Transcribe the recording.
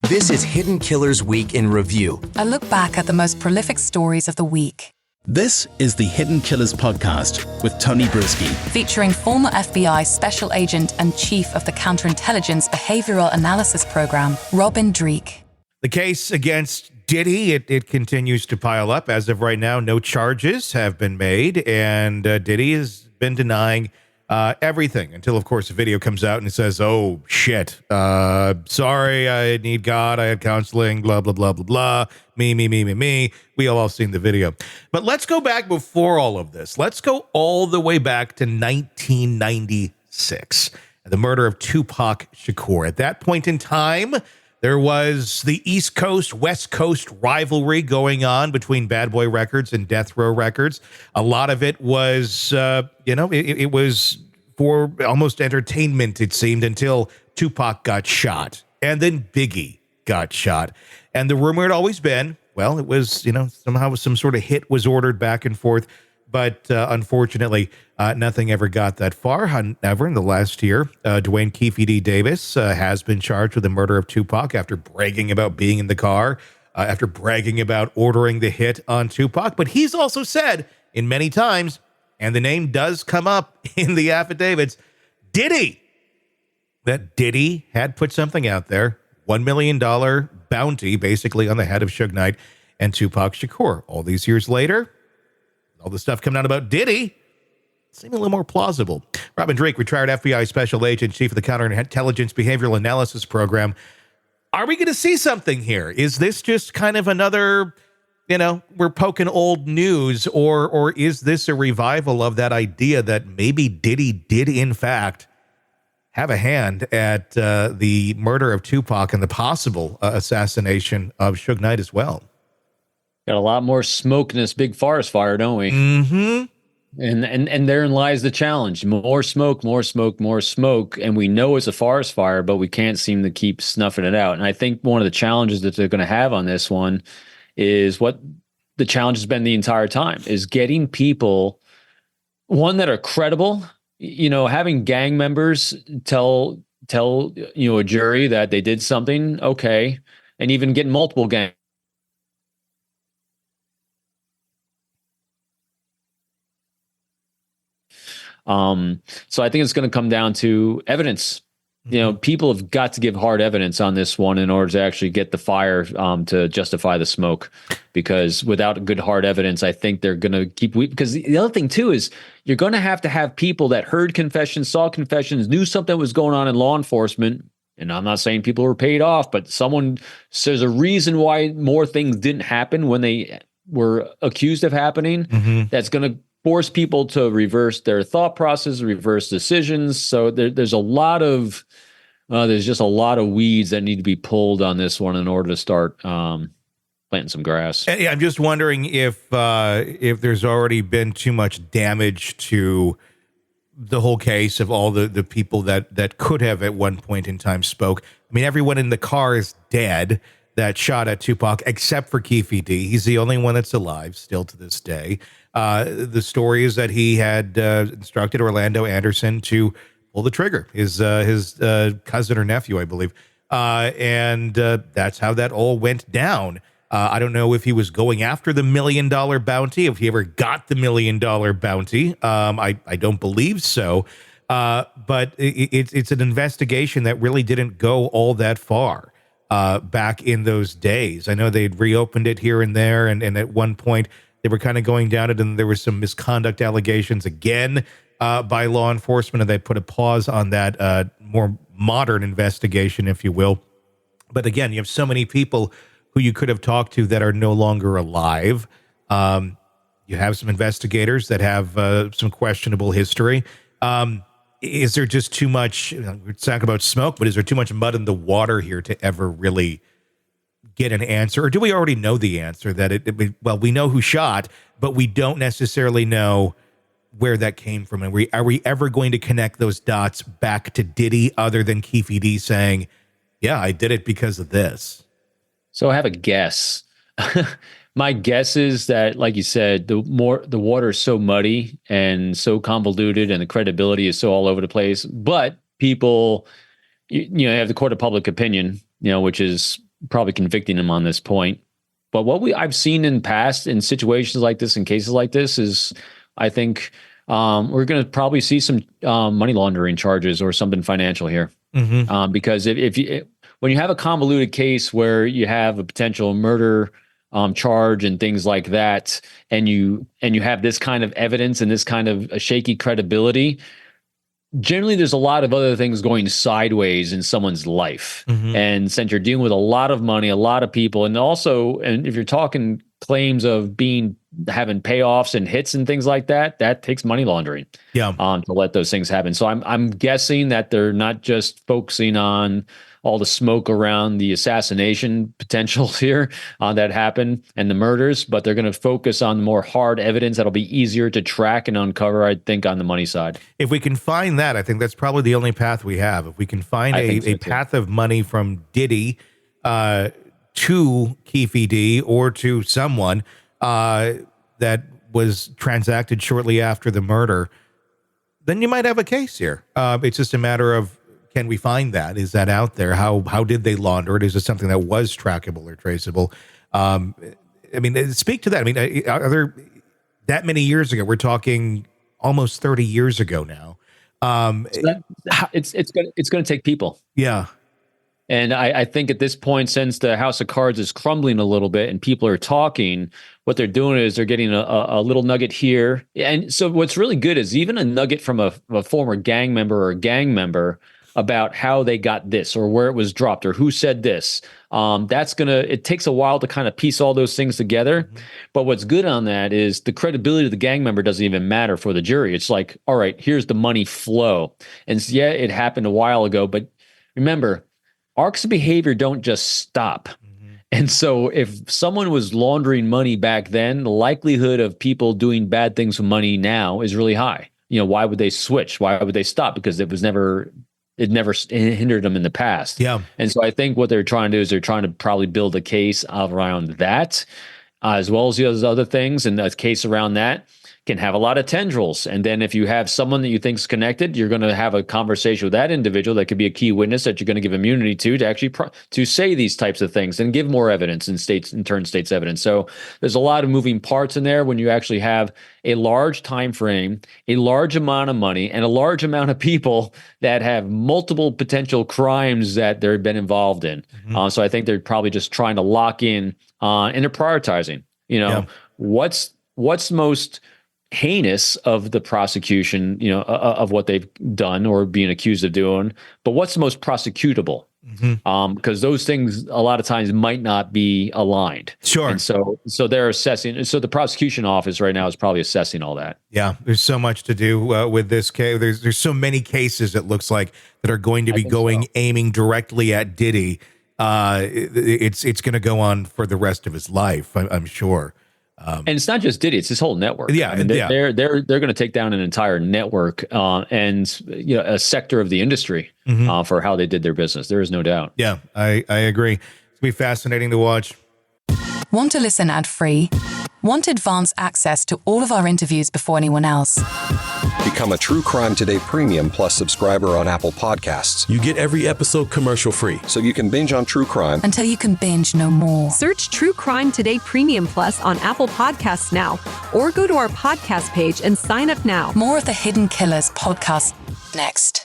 This is Hidden Killers Week in Review. A look back at the most prolific stories of the week. This is the Hidden Killers podcast with Tony Brueski. Featuring former FBI Special Agent and Chief of the Counterintelligence Behavioral Analysis Program, Robin Dreeke. The case against Diddy, it continues to pile up. As of right now, no charges have been made, and Diddy has been denying everything until, of course, the video comes out and it says, oh, shit, sorry, I need God, I had counseling, blah, blah, blah, blah, blah, me. We all seen the video. But let's go back before all of this. Let's go all the way back to 1996, the murder of Tupac Shakur. At that point in time, there was the East Coast, West Coast rivalry going on between Bad Boy Records and Death Row Records. A lot of it was, it was for almost entertainment, it seemed, until Tupac got shot. And then Biggie got shot. And the rumor had always been, well, it was, somehow some sort of hit was ordered back and forth. But unfortunately, nothing ever got that far. However, in the last year, Dwayne Keefe D. Davis has been charged with the murder of Tupac after bragging about being in the car, after bragging about ordering the hit on Tupac. But he's also said in many times, and the name does come up in the affidavits, Diddy, that Diddy had put something out there, $1 million bounty basically on the head of Suge Knight and Tupac Shakur. All these years later, all the stuff coming out about Diddy seems a little more plausible. Robin Dreeke, retired FBI Special Agent, Chief of the Counterintelligence Behavioral Analysis Program. Are we going to see something here? Is this just kind of another, we're poking old news, or is this a revival of that idea that maybe Diddy did, in fact, have a hand at the murder of Tupac and the possible assassination of Suge Knight as well? Got a lot more smoke in this big forest fire, don't we? Mm-hmm. And therein lies the challenge. More smoke. And we know it's a forest fire, but we can't seem to keep snuffing it out. And I think one of the challenges that they're going to have on this one is what the challenge has been the entire time, is getting people, one, that are credible, having gang members tell a jury that they did something, okay, and even getting multiple gang. So I think it's going to come down to evidence. People have got to give hard evidence on this one in order to actually get the fire to justify the smoke. Because without good hard evidence, I think they're going to keep weak. Because the other thing too is you're going to have people that heard confessions, saw confessions, knew something was going on in law enforcement. And I'm not saying people were paid off, but there's a reason why more things didn't happen when they were accused of happening. Mm-hmm. That's going to force people to reverse their thought process, reverse decisions. So there's just a lot of weeds that need to be pulled on this one in order to start planting some grass. And I'm just wondering if there's already been too much damage to the whole case of all the people that could have at one point in time spoke. I mean, everyone in the car is dead that shot at Tupac, except for Keefe D. He's the only one that's alive still to this day. The story is that he had instructed Orlando Anderson to pull the trigger, his cousin or nephew, I believe. And that's how that all went down. I don't know if he was going after the $1 million bounty, if he ever got the $1 million bounty. I don't believe so. But it's an investigation that really didn't go all that far back in those days. I know they'd reopened it here and there, and at one point they were kind of going down it, and there were some misconduct allegations again by law enforcement, and they put a pause on that more modern investigation, if you will. But again, you have so many people who you could have talked to that are no longer alive. You have some investigators that have some questionable history. Is there just too much, we're talking about smoke, but is there too much mud in the water here to ever really get an answer? Or do we already know the answer that we know who shot, but we don't necessarily know where that came from? And are we ever going to connect those dots back to Diddy other than Keefe D saying, yeah, I did it because of this? So I have a guess. My guess is that, like you said, the water is so muddy and so convoluted, and the credibility is so all over the place. But people, you have the court of public opinion, which is probably convicting him on this point. But what I've seen in past in situations like this, in cases like this, is I think we're going to probably see some money laundering charges or something financial here. Because when you have a convoluted case where you have a potential murder charge and things like that, and you have this kind of evidence and this kind of a shaky credibility, generally there's a lot of other things going sideways in someone's life. And since you're dealing with a lot of money, a lot of people, and if you're talking claims of having payoffs and hits and things like that, that takes money laundering. To let those things happen. So I'm guessing that they're not just focusing on all the smoke around the assassination potentials here that happened and the murders, but they're going to focus on more hard evidence that'll be easier to track and uncover, I think, on the money side. If we can find that, I think that's probably the only path we have. If we can find a path of money from Diddy to Keefe D or to someone that was transacted shortly after the murder, then you might have a case here. It's just a matter of, can we find that? Is that out there? How did they launder it? Is it something that was trackable or traceable? I mean, speak to that. I mean, are there that many years ago? We're talking almost 30 years ago now. It's going to take people. Yeah. And I think at this point, since the house of cards is crumbling a little bit and people are talking, what they're doing is they're getting a little nugget here. And so what's really good is even a nugget from a former gang member or a gang member about how they got this or where it was dropped or who said this. It takes a while to kind of piece all those things together. But what's good on that is the credibility of the gang member doesn't even matter for the jury. It's like, all right, here's the money flow. And so, yeah, it happened a while ago, but remember, arcs of behavior don't just stop. And so if someone was laundering money back then, the likelihood of people doing bad things with money now is really high. Why would they switch? Why would they stop? Because it never hindered them in the past. Yeah. And so I think what they're trying to do is they're trying to probably build a case around that, as well as those other things. And a case around that can have a lot of tendrils. And then if you have someone that you think is connected, you're going to have a conversation with that individual that could be a key witness that you're going to give immunity to actually to say these types of things and give more evidence and turn state's evidence. So there's a lot of moving parts in there when you actually have a large time frame, a large amount of money, and a large amount of people that have multiple potential crimes that they've been involved in. So I think they're probably just trying to lock in and they're prioritizing, what's most heinous of the prosecution, of what they've done or being accused of doing, but what's the most prosecutable? Because those things a lot of times might not be aligned. Sure. And so they're assessing. So the prosecution office right now is probably assessing all that. Yeah. There's so much to do with this case. There's so many cases, it looks like, that are going to be aiming directly at Diddy. It's going to go on for the rest of his life, I'm sure. And it's not just Diddy; it's his whole network. Yeah, I mean, they're going to take down an entire network and a sector of the industry for how they did their business. There is no doubt. Yeah, I agree. It's going to be fascinating to watch. Want to listen ad-free? Want advanced access to all of our interviews before anyone else? Become a True Crime Today Premium Plus subscriber on Apple Podcasts. You get every episode commercial-free. So you can binge on true crime until you can binge no more. Search True Crime Today Premium Plus on Apple Podcasts now, or go to our podcast page and sign up now. More of the Hidden Killers podcast next.